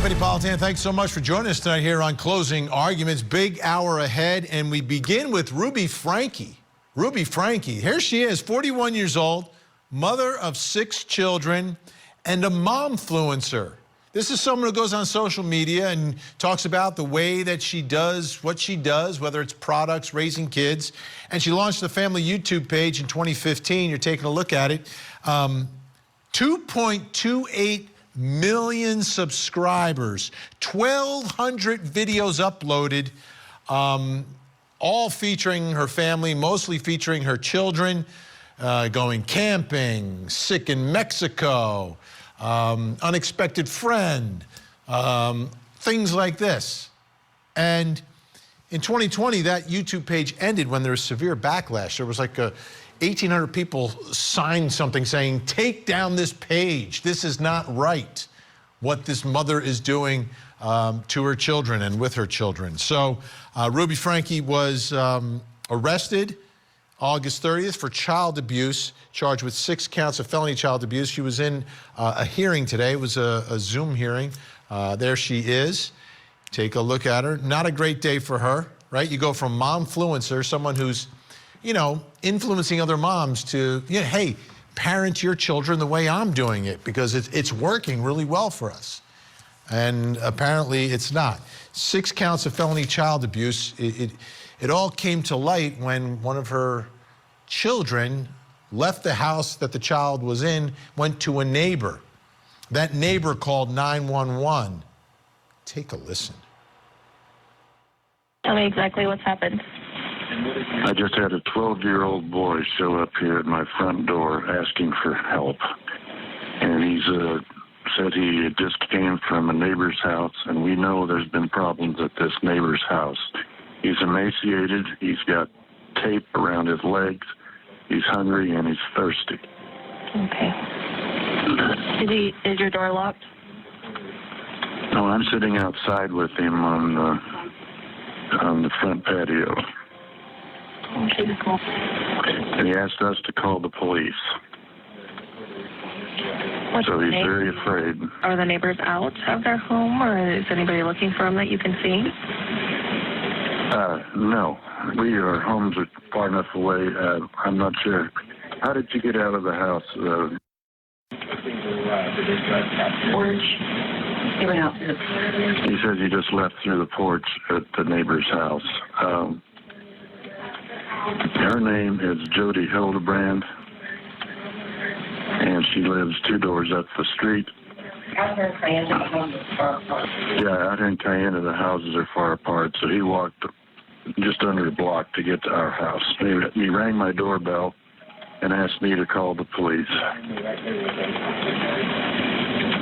Stephanie Politan, thanks so much for joining us tonight here on Closing Arguments. Big hour ahead, and we begin with Ruby Franke. Ruby Franke, here she is, 41 years old, mother of 6 children, and a mom-fluencer. This is someone who goes on social media and talks about the way that she does what she does, whether it's products, raising kids. And she launched a family YouTube page in 2015. You're taking a look at it. 2.28 million subscribers, 1,200 videos uploaded, all featuring her family, mostly featuring her children, going camping, sick in Mexico, unexpected friend, things like this. And in 2020, that YouTube page ended when there was severe backlash. There was like 1,800 people signed something saying, take down this page. This is not right, what this mother is doing to her children and with her children. So Ruby Franke was arrested August 30th for child abuse, charged with 6 counts of felony child abuse. She was in a hearing today. It was a Zoom hearing. There she is. Take a look at her. Not a great day for her, right? You go from mom-fluencer, someone who's, you know, influencing other moms to, you know, hey, parent your children the way I'm doing it because it's working really well for us. And apparently it's not. 6 counts of felony child abuse. It all came to light when one of her children left the house that the child was in, went to a neighbor. That neighbor called 911. Take a listen. Tell me exactly what's happened. I just had a 12-year-old boy show up here at my front door asking for help. And he's said he just came from a neighbor's house, and we know there's been problems at this neighbor's house. He's emaciated, he's got tape around his legs, he's hungry, and he's thirsty. Okay. Is your door locked? No, I'm sitting outside with him on the front patio. Okay, cool. And he asked us to call the police. What's So the he's name? very afraid. Are the neighbors out of their home, or is anybody looking for them that you can see? No. Our homes are far enough away. I'm not sure. How did you get out of the house? Porch. He went out. He says he just left through the porch at the neighbor's house. Her name is Jody Hildebrand, and she lives 2 doors up the street. Out here in Cayenne, the houses are apart. Yeah, out in Cayenne, the houses are far apart, so he walked just under a block to get to our house. He rang my doorbell and asked me to call the police.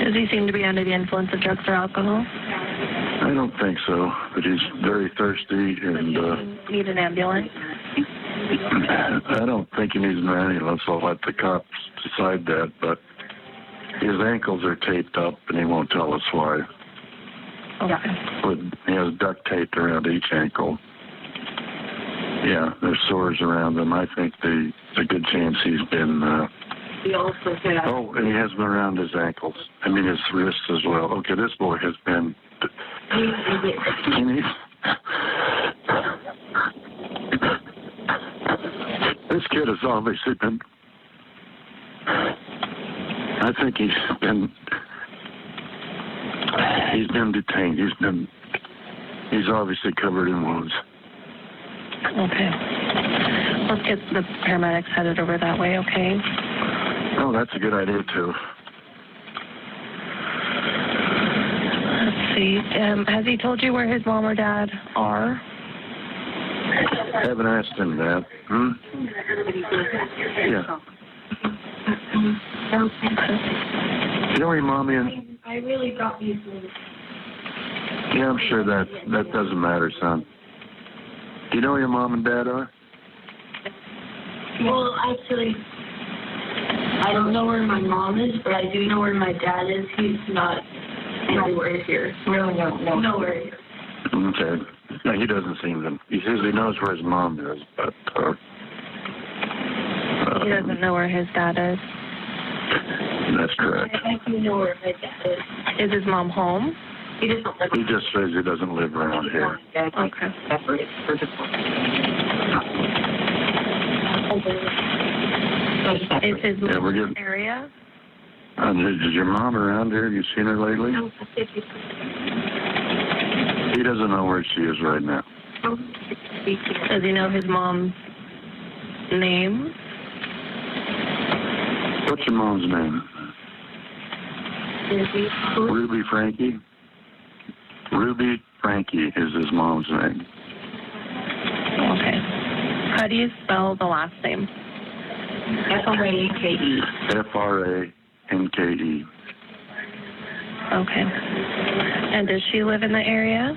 Does he seem to be under the influence of drugs or alcohol? I don't think so, but he's very thirsty and... Need an ambulance? I don't think he needs an ambulance. I'll let the cops decide that, but his ankles are taped up and he won't tell us why. Okay. But he has duct taped around each ankle. Yeah, there's sores around them. I think there's a good chance he's been... He also had... Oh, and he has been around his ankles. I mean, his wrists as well. Okay, this boy has been... This kid has obviously been... I think he's been detained. He's obviously covered in wounds. Okay. Let's get the paramedics headed over that way, okay? Oh, that's a good idea, too. Let's see. Has he told you where his mom or dad are? I haven't asked him that. Yeah. You know where your mom is? I really got these things. Yeah, I'm sure that doesn't matter, son. Do you know where your mom and dad are? Well, actually, I don't know where my mom is, but I do know where my dad is. He's not anywhere here. Really no. Nowhere here. Okay. No, he doesn't seem to. He says he knows where his mom is, but... He doesn't know where his dad is. That's correct. I do know where my dad is. Is his mom home? He doesn't live. He just says he doesn't live around here. Okay. Separate for this one. Is his Yeah, we're getting. area? Is your mom around here? Have you seen her lately? He doesn't know where she is right now. Does he know his mom's name? What's your mom's name? Ruby Franke. Ruby Franke is his mom's name. Okay. How do you spell the last name? Franke. Franke. Okay. And does she live in the area?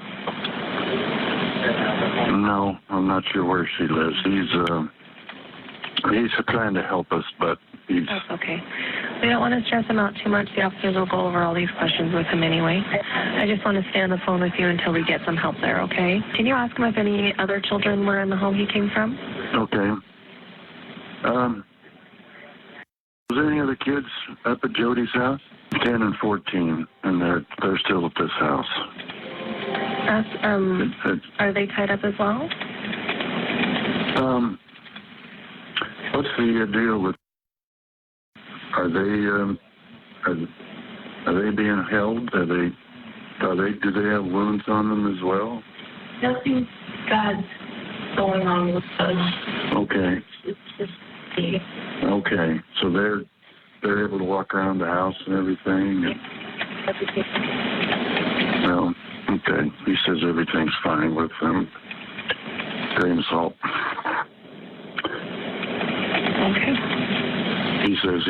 No, I'm not sure where she lives. He's trying to help us, but he's. That's okay. We don't want to stress him out too much. The officers will go over all these questions with him anyway. I just want to stay on the phone with you until we get some help there, okay? Can you ask him if any other children were in the home he came from? Okay. Was there any other kids up at Jody's house? 10 and 14, and they're still at this house. Are they tied up as well? What's the deal with? Are they being held? Do they have wounds on them as well? Nothing bad's going on with us. Okay. It's just Okay. So they're able to walk around the house and everything. Well, okay. He says everything's fine with them. Grain of salt. Okay. He says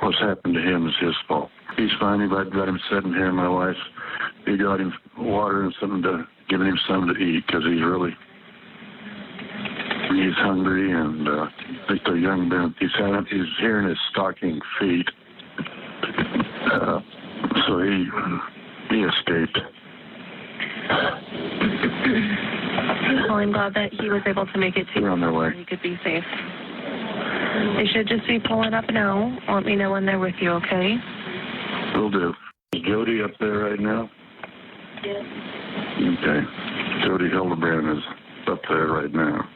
what's happened to him is his fault. He's fine. I've got him sitting here. My wife, he got him water and giving him something to eat because he's hungry, and I think the young man, he's hearing his stocking feet. So he escaped. Well, I'm glad that he was able to make it to They're on their way. where he could be safe. They should just be pulling up now. Let me know when they're with you, okay? Will do. Is Jody up there right now? Yes. Okay. Jody Hildebrand is up there right now.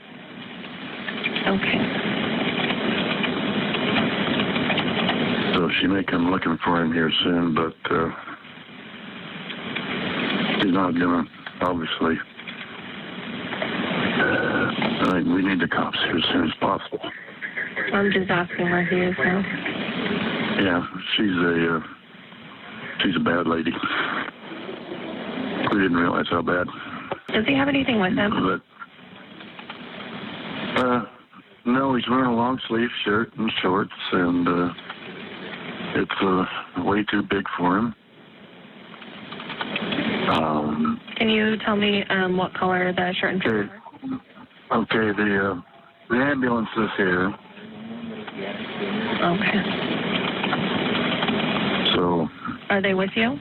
Okay. So she may come looking for him here soon, but he's not gonna, obviously. We need the cops here as soon as possible. I'm just asking where he is now. Yeah, she's a bad lady. We didn't realize how bad. Does he have anything with him? But, no, he's wearing a long sleeve shirt and shorts, and it's way too big for him. Can you tell me what color the shirt and shirt are? Okay, the ambulance is here. Okay. So. Are they with you?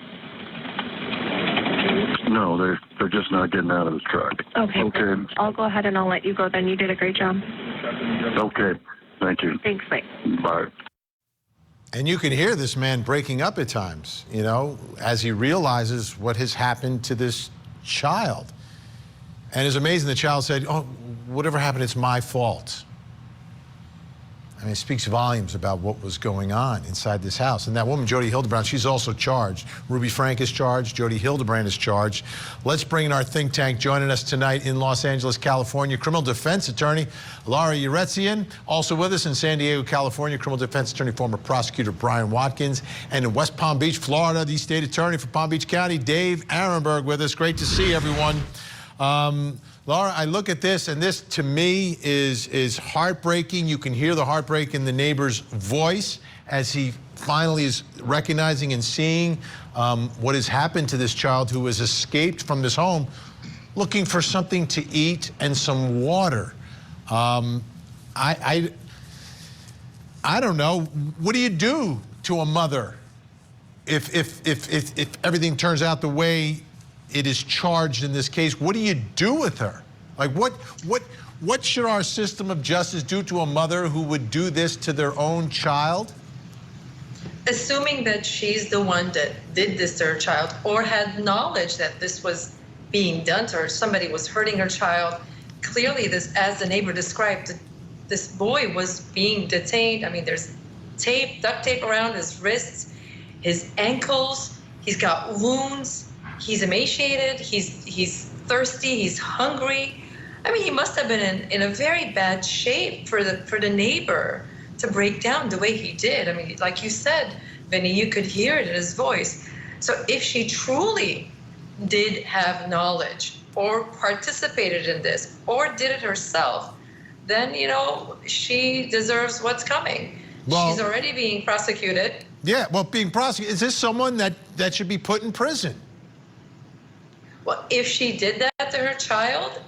No, they're just not getting out of the truck. Okay. Okay. I'll go ahead and I'll let you go then. You did a great job. Okay. Thank you. Thanks, bye. Bye. And you can hear this man breaking up at times, you know, as he realizes what has happened to this child. And it's amazing the child said, oh, whatever happened, it's my fault. I mean, it speaks volumes about what was going on inside this house. And that woman, Jody Hildebrand, she's also charged. Ruby Franke is charged. Jody Hildebrand is charged. Let's bring in our think tank joining us tonight in Los Angeles, California, criminal defense attorney Laura Uretzian. Also with us in San Diego, California, criminal defense attorney, former prosecutor Brian Watkins. And in West Palm Beach, Florida, the state attorney for Palm Beach County, Dave Arenberg, with us. Great to see everyone. Laura, I look at this, and this to me is heartbreaking. You can hear the heartbreak in the neighbor's voice as he finally is recognizing and seeing what has happened to this child who has escaped from this home looking for something to eat and some water. I don't know. What do you do to a mother if everything turns out the way it is charged in this case? What do you do with her? Like, what should our system of justice do to a mother who would do this to their own child? assuming that she's the one that did this to her child or had knowledge that this was being done to her, somebody was hurting her child. Clearly, this, as the neighbor described, this boy was being detained. I mean, there's tape, duct tape around his wrists, his ankles. He's got wounds. He's emaciated. He's thirsty. He's hungry. I mean, he must have been in a very bad shape for the neighbor to break down the way he did. I mean, like you said, Vinny, you could hear it in his voice. So if she truly did have knowledge or participated in this or did it herself, then, you know, she deserves what's coming. Well, she's already being prosecuted. Yeah, well, being prosecuted, is this someone that should be put in prison? Well, if she did that to her child,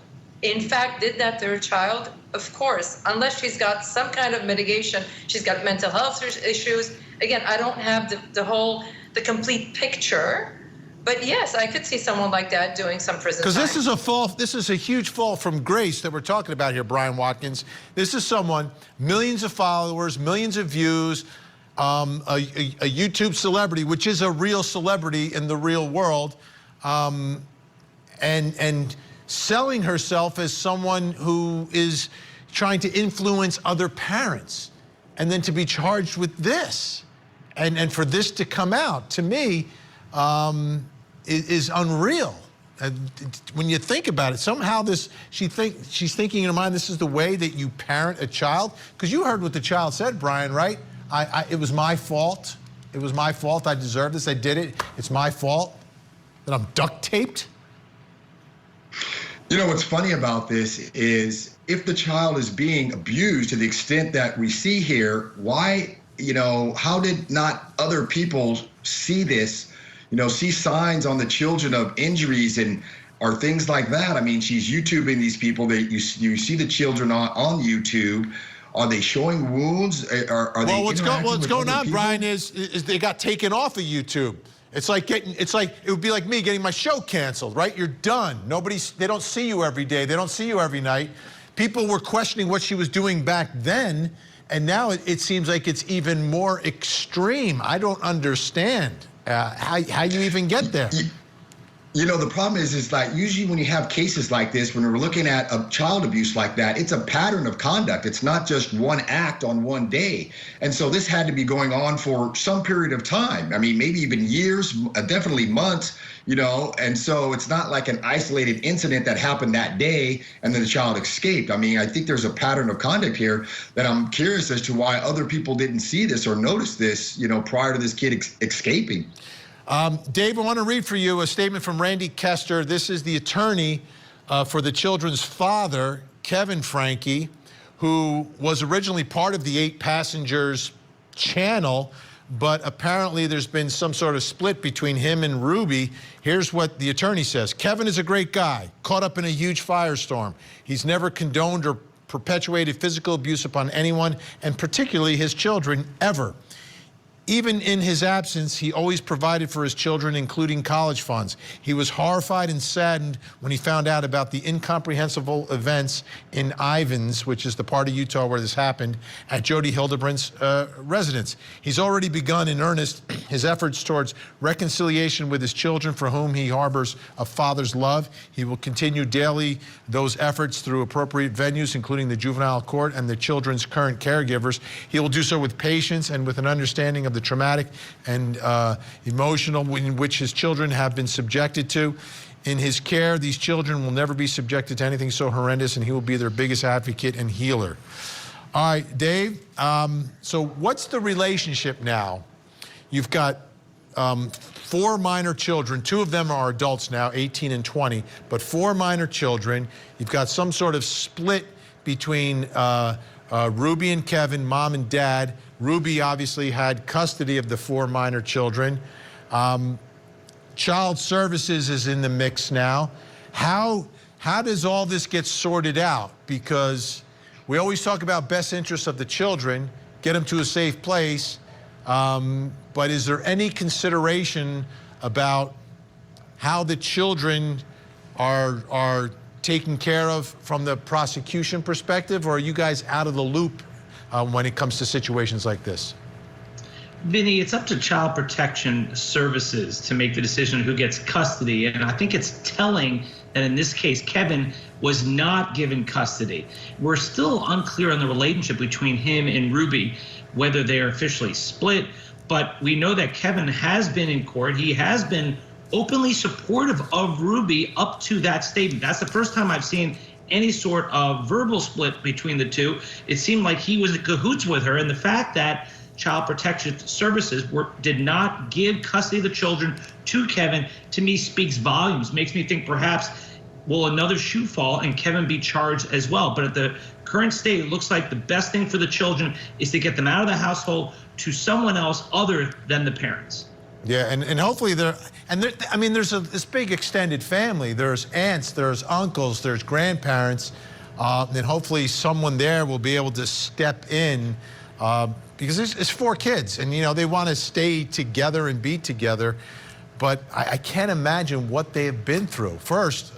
in fact did that to her child, of course, unless she's got some kind of mitigation, she's got mental health issues. Again, I don't have the complete picture, but yes, I could see someone like that doing some prison time. Because this is a huge fall from grace that we're talking about here, Brian Watkins. This is someone, millions of followers, millions of views, a YouTube celebrity, which is a real celebrity in the real world, and selling herself as someone who is trying to influence other parents, and then to be charged with this, and for this to come out, to me, is unreal. When you think about it, somehow she's thinking in her mind, this is the way that you parent a child. Because you heard what the child said, Brian, right? It was my fault. It was my fault. I deserved this. I did it. It's my fault that I'm duct taped. You know, what's funny about this is if the child is being abused to the extent that we see here, why, you know, how did not other people see this, you know, see signs on the children of injuries and or things like that? I mean, she's YouTubing these people that you see the children on YouTube. Are they showing wounds? Are they what's going on, people? Brian, is they got taken off of YouTube. It's like it would be like me getting my show canceled, right? You're done. They don't see you every day. They don't see you every night. People were questioning what she was doing back then, and now it seems like it's even more extreme. I don't understand how you even get there. You know, the problem is like usually when you have cases like this, when we're looking at a child abuse like that, it's a pattern of conduct. It's not just one act on one day. And so this had to be going on for some period of time. I mean, maybe even years, definitely months, you know, and so it's not like an isolated incident that happened that day and then the child escaped. I mean, I think there's a pattern of conduct here that I'm curious as to why other people didn't see this or notice this, you know, prior to this kid escaping. Dave, I want to read for you a statement from Randy Kester. This is the attorney for the children's father, Kevin Franke, who was originally part of the 8 Passengers channel, but apparently there's been some sort of split between him and Ruby. Here's what the attorney says. Kevin is a great guy, caught up in a huge firestorm. He's never condoned or perpetuated physical abuse upon anyone, and particularly his children, ever. Even in his absence, he always provided for his children, including college funds. He was horrified and saddened when he found out about the incomprehensible events in Ivins, which is the part of Utah where this happened, at Jody Hildebrandt's residence. He's already begun in earnest his efforts towards reconciliation with his children, for whom he harbors a father's love. He will continue daily those efforts through appropriate venues, including the juvenile court and the children's current caregivers. He will do so with patience and with an understanding of the traumatic and emotional in which his children have been subjected to. In his care, these children will never be subjected to anything so horrendous, and he will be their biggest advocate and healer. All right, Dave, so what's the relationship now? You've got 4 minor children. 2 of them are adults now, 18 and 20, but 4 minor children. You've got some sort of split between Ruby and Kevin, mom and dad. Ruby obviously had custody of the 4 minor children. Child Services is in the mix now. How does all this get sorted out? Because we always talk about best interests of the children, get them to a safe place, but is there any consideration about how the children are taken care of from the prosecution perspective, or are you guys out of the loop when it comes to situations like this? Vinny, it's up to Child Protection Services to make the decision who gets custody. And I think it's telling that in this case, Kevin was not given custody. We're still unclear on the relationship between him and Ruby, whether they are officially split. But we know that Kevin has been in court. He has been openly supportive of Ruby up to that statement. That's the first time I've seen any sort of verbal split between the two. It seemed like he was in cahoots with her. And the fact that Child Protection Services did not give custody of the children to Kevin, to me speaks volumes. Makes me think perhaps will another shoe fall and Kevin be charged as well. But at the current state, it looks like the best thing for the children is to get them out of the household to someone else other than the parents. Yeah, and hopefully I mean, there's this big extended family. There's aunts, there's uncles, there's grandparents, and hopefully someone there will be able to step in. Because it's 4 kids, and they want to stay together and be together, but I can't imagine what they have been through. First,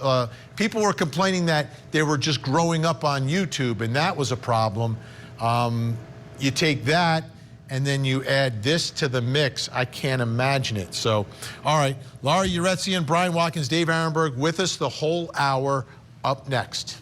people were complaining that they were just growing up on YouTube, and that was a problem. You take that, and then you add this to the mix. I can't imagine it. So, all right, Laura Uretzian, Brian Watkins, Dave Arenberg with us the whole hour. Up next.